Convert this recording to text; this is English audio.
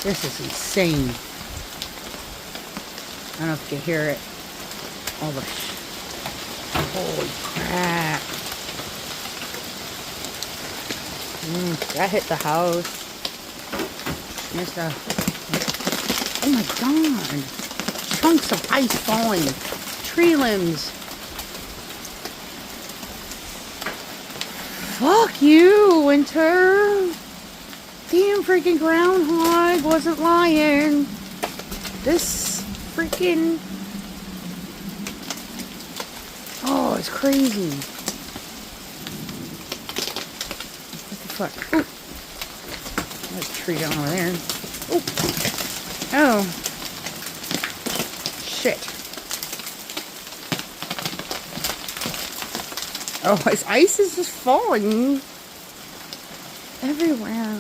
This is insane. I don't know if you can hear it. All the holy crap. That hit the house. Missed a... Oh my god. Chunks of ice falling. Tree limbs. Fuck you, Winter. Damn freaking groundhog wasn't lying. This freaking... Oh, it's crazy. What the fuck? Ooh. There's a tree down over there. Ooh. Oh. Shit. Oh, his ice is just falling everywhere.